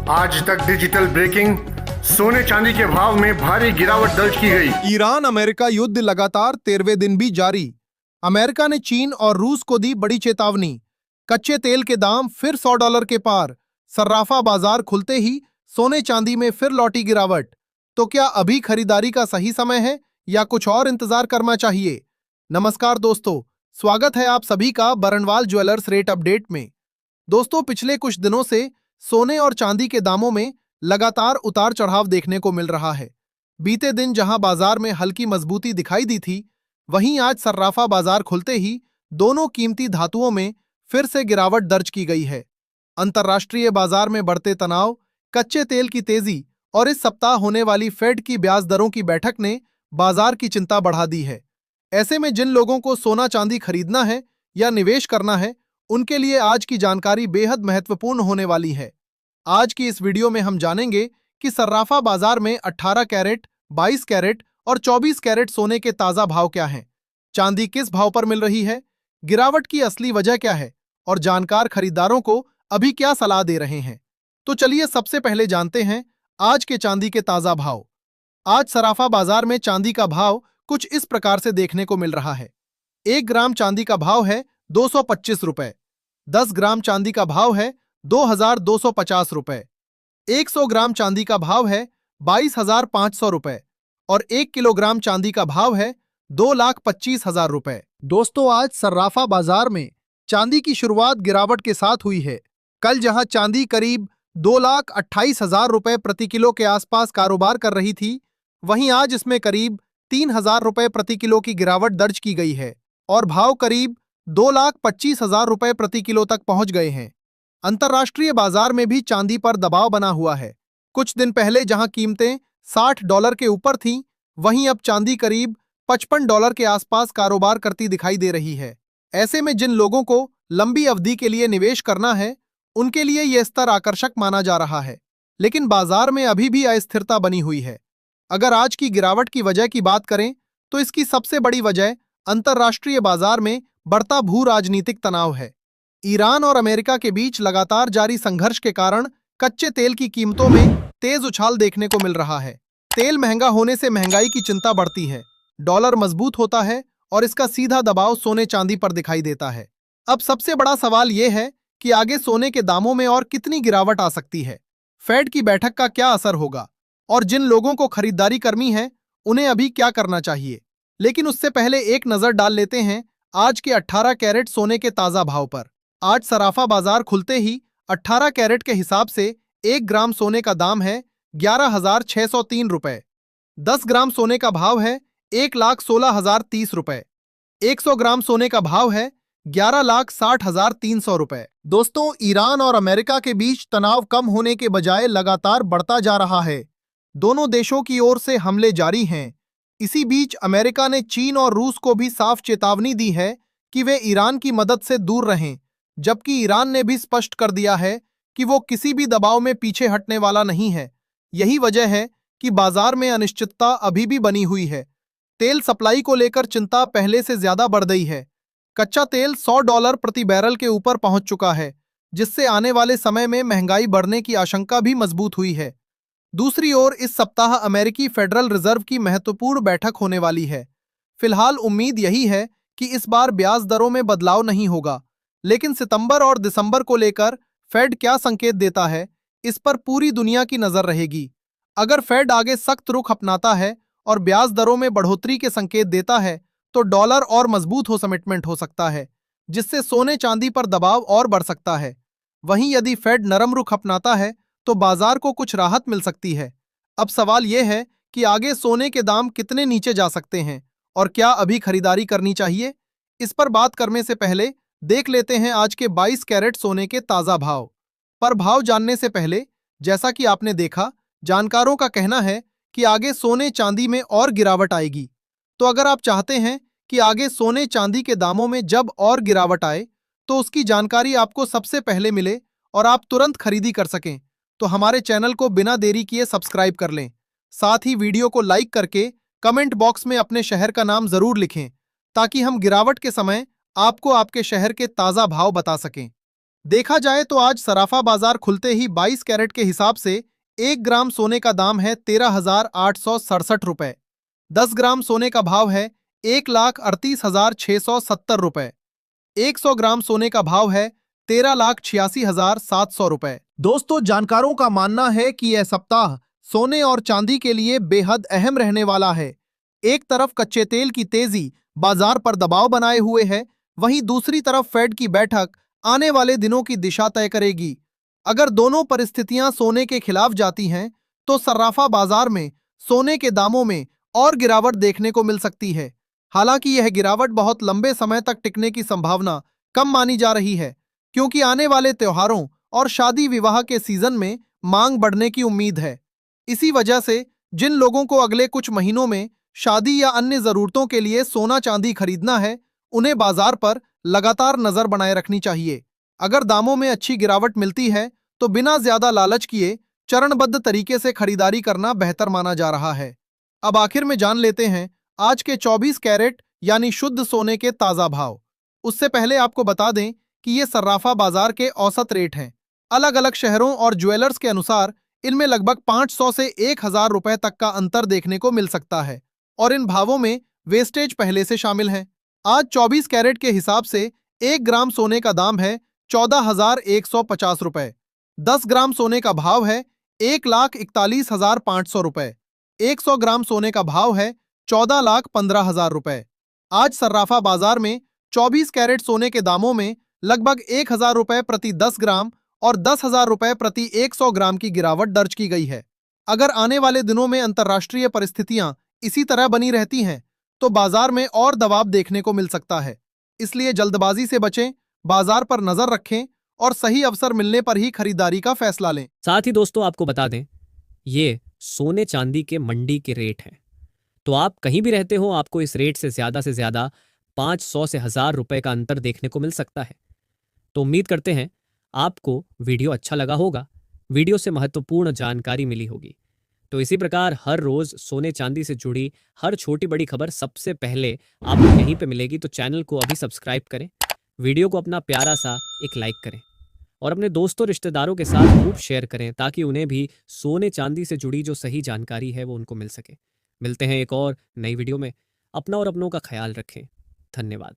आज तक digital breaking, सोने चांदी के भाव में भारी गिरावट दर्ज की गई। ईरान अमेरिका युद्ध लगातार 13वें दिन भी जारी। अमेरिका ने चीन और रूस को दी बड़ी चेतावनी। कच्चे तेल के दाम फिर $100 के पार। सर्राफा बाजार खुलते ही सोने चांदी में फिर लौटी गिरावट। तो क्या अभी खरीदारी का सही समय है या कुछ और इंतजार करना चाहिए? नमस्कार दोस्तों, स्वागत है आप सभी का बरनवाल ज्वेलर्स रेट अपडेट में। दोस्तों, पिछले कुछ दिनों से सोने और चांदी के दामों में लगातार उतार चढ़ाव देखने को मिल रहा है। बीते दिन जहां बाजार में हल्की मजबूती दिखाई दी थी, वहीं आज सर्राफा बाजार खुलते ही दोनों कीमती धातुओं में फिर से गिरावट दर्ज की गई है। अंतर्राष्ट्रीय बाजार में बढ़ते तनाव, कच्चे तेल की तेजी और इस सप्ताह होने वाली फेड की ब्याज दरों की बैठक ने बाजार की चिंता बढ़ा दी है। ऐसे में जिन लोगों को सोना चांदी खरीदना है या निवेश करना है, उनके लिए आज की जानकारी बेहद महत्वपूर्ण होने वाली है। आज की इस वीडियो में हम जानेंगे कि सर्राफा बाजार में 18 कैरेट, 22 कैरेट और 24 कैरेट सोने के ताजा भाव क्या हैं, चांदी किस भाव पर मिल रही है, गिरावट की असली वजह क्या है और जानकार खरीदारों को अभी क्या सलाह दे रहे हैं। तो चलिए सबसे पहले जानते हैं आज के चांदी के ताजा भाव। आज सराफा बाजार में चांदी का भाव कुछ इस प्रकार से देखने को मिल रहा है। 1 ग्राम चांदी का भाव है 225 रुपए, 10 ग्राम चांदी का भाव है 2250 रुपए, 100 ग्राम चांदी का भाव है 22,500 रुपए और 1 किलोग्राम चांदी का भाव है 2,25,000 रुपए। दोस्तों, आज सर्राफा बाजार में चांदी की शुरुआत गिरावट के साथ हुई है। कल जहां चांदी करीब 2,28,000 रुपए प्रति किलो के आसपास कारोबार कर रही थी, वहीं आज इसमें करीब 3,000 रुपए प्रति किलो की गिरावट दर्ज की गई है और भाव करीब 2,25,000 रुपए प्रति किलो तक पहुंच गए हैं। अंतर्राष्ट्रीय बाजार में भी चांदी पर दबाव बना हुआ है। कुछ दिन पहले जहां कीमतें $60 के ऊपर थीं, वहीं अब चांदी करीब $55 के आसपास कारोबार करती दिखाई दे रही है। ऐसे में जिन लोगों को लंबी अवधि के लिए निवेश करना है, उनके लिए यह स्तर आकर्षक माना जा रहा है। लेकिन बाजार में अभी भी अस्थिरता बनी हुई है। अगर आज की गिरावट की वजह की बात करें, तो इसकी सबसे बड़ी वजह अंतर्राष्ट्रीय बाजार में बढ़ता भू राजनीतिक तनाव है। ईरान और अमेरिका के बीच लगातार जारी संघर्ष के कारण कच्चे तेल की कीमतों में तेज उछाल देखने को मिल रहा है। तेल महंगा होने से महंगाई की चिंता बढ़ती है, डॉलर मजबूत होता है और इसका सीधा दबाव सोने चांदी पर दिखाई देता है। अब सबसे बड़ा सवाल यह है कि आगे सोने के दामों में और कितनी गिरावट आ सकती है, फेड की बैठक का क्या असर होगा और जिन लोगों को खरीदारी करनी है, उन्हें अभी क्या करना चाहिए। लेकिन उससे पहले एक नजर डाल लेते हैं आज के 18 कैरेट सोने के ताजा भाव पर। आज सराफा बाजार खुलते ही 18 कैरेट के हिसाब से 1 ग्राम सोने का दाम है 11,603 रुपए, 10 ग्राम सोने का भाव है 1,16,030 रुपए, 100 ग्राम सोने का भाव है 11,60,300 रुपए। दोस्तों, ईरान और अमेरिका के बीच तनाव कम होने के बजाय लगातार बढ़ता जा रहा है। दोनों देशों की ओर से हमले जारी हैं। इसी बीच अमेरिका ने चीन और रूस को भी साफ चेतावनी दी है कि वे ईरान की मदद से दूर रहें, जबकि ईरान ने भी स्पष्ट कर दिया है कि वो किसी भी दबाव में पीछे हटने वाला नहीं है। यही वजह है कि बाजार में अनिश्चितता अभी भी बनी हुई है। तेल सप्लाई को लेकर चिंता पहले से ज्यादा बढ़ गई है। कच्चा तेल $100 प्रति बैरल के ऊपर पहुंच चुका है, जिससे आने वाले समय में महंगाई बढ़ने की आशंका भी मजबूत हुई है। दूसरी ओर इस सप्ताह अमेरिकी फेडरल रिजर्व की महत्वपूर्ण बैठक होने वाली है। फिलहाल उम्मीद यही है कि इस बार ब्याज दरों में बदलाव नहीं होगा, लेकिन सितंबर और दिसंबर को लेकर फेड क्या संकेत देता है, इस पर पूरी दुनिया की नजर रहेगी। अगर फेड आगे सख्त रुख अपनाता है और ब्याज दरों में बढ़ोतरी के संकेत देता है, तो डॉलर और मजबूत हो समिटमेंट हो सकता है, जिससे सोने चांदी पर दबाव और बढ़ सकता है। वहीं यदि फेड नरम रुख अपनाता है, तो बाजार को कुछ राहत मिल सकती है। अब सवाल यह है कि आगे सोने के दाम कितने नीचे जा सकते हैं और क्या अभी खरीदारी करनी चाहिए। इस पर बात करने से पहले देख लेते हैं आज के 22 कैरेट सोने के ताजा भाव। पर भाव जानने से पहले, जैसा कि आपने देखा, जानकारों का कहना है कि आगे सोने चांदी में और गिरावट आएगी। तो अगर आप चाहते हैं कि आगे सोने चांदी के दामों में जब और गिरावट आए, तो उसकी जानकारी आपको सबसे पहले मिले और आप तुरंत खरीदी कर सकें, तो हमारे चैनल को बिना देरी किए सब्सक्राइब कर लें। साथ ही वीडियो को लाइक करके कमेंट बॉक्स में अपने शहर का नाम जरूर लिखें, ताकि हम गिरावट के समय आपको आपके शहर के ताजा भाव बता सकें। देखा जाए तो आज सराफा बाजार खुलते ही 22 कैरेट के हिसाब से 1 ग्राम सोने का दाम है 13,867 रुपए। 10 ग्राम सोने का भाव है 1,38,670 रुपए। 100 ग्राम सोने का भाव है 13,86,700 रुपए। दोस्तों, जानकारों का मानना है कि यह सप्ताह सोने और चांदी के लिए बेहद अहम रहने वाला है। एक तरफ कच्चे तेल की तेजी बाजार पर दबाव बनाए हुए है, वहीं दूसरी तरफ फेड की बैठक आने वाले दिनों की दिशा तय करेगी। अगर दोनों परिस्थितियां सोने के खिलाफ जाती हैं, तो सर्राफा बाजार में सोने के दामों में और गिरावट देखने को मिल सकती है। हालांकि यह गिरावट बहुत लंबे समय तक टिकने की संभावना कम मानी जा रही है, क्योंकि आने वाले त्योहारों और शादी विवाह के सीजन में मांग बढ़ने की उम्मीद है। इसी वजह से जिन लोगों को अगले कुछ महीनों में शादी या अन्य जरूरतों के लिए सोना चांदी खरीदना है, उन्हें बाजार पर लगातार नजर बनाए रखनी चाहिए। अगर दामों में अच्छी गिरावट मिलती है, तो बिना ज्यादा लालच किए चरणबद्ध तरीके से खरीदारी करना बेहतर माना जा रहा है। अब आखिर में जान लेते हैं आज के 24 कैरेट यानी शुद्ध सोने के ताजा भाव। उससे पहले आपको बता दें कि ये सर्राफा बाजार के औसत रेट हैं। अलग अलग शहरों और ज्वेलर्स के अनुसार इनमें लगभग 500 से 1,000 रुपए तक का अंतर देखने को मिल सकता है, और इन भावों में वेस्टेज पहले से शामिल हैं। आज 24 कैरेट के हिसाब से 1 ग्राम सोने का दाम है 14,150 रुपए। 10 ग्राम सोने का भाव है 1,41,500 रुपए। 100 ग्राम सोने का भाव है 14,15,000 रुपए। आज सर्राफा बाजार में 24 कैरेट सोने के दामों में लगभग 1,000 रुपए प्रति 10 ग्राम और 10,000 रुपए प्रति 100 ग्राम की गिरावट दर्ज की गई है। अगर आने वाले दिनों में अंतर्राष्ट्रीय परिस्थितियां इसी तरह बनी रहती हैं, तो बाजार में और दबाव देखने को मिल सकता है। इसलिए जल्दबाजी से बचें, बाजार पर नजर रखें और सही अवसर मिलने पर ही खरीदारी का फैसला लें। साथ ही दोस्तों आपको बता दें, ये सोने चांदी के मंडी के रेट हैं। तो आप कहीं भी रहते हो, आपको इस रेट से ज्यादा 500 से 1,000 रुपए का अंतर देखने को मिल सकता है। तो उम्मीद करते हैं आपको वीडियो अच्छा लगा होगा, वीडियो से महत्वपूर्ण जानकारी मिली होगी। तो इसी प्रकार हर रोज सोने चांदी से जुड़ी हर छोटी बड़ी खबर सबसे पहले आपको यहीं पे मिलेगी। तो चैनल को अभी सब्सक्राइब करें, वीडियो को अपना प्यारा सा एक लाइक करें और अपने दोस्तों रिश्तेदारों के साथ खूब शेयर करें, ताकि उन्हें भी सोने चांदी से जुड़ी जो सही जानकारी है वो उनको मिल सके। मिलते हैं एक और नई वीडियो में। अपना और अपनों का ख्याल रखें। धन्यवाद।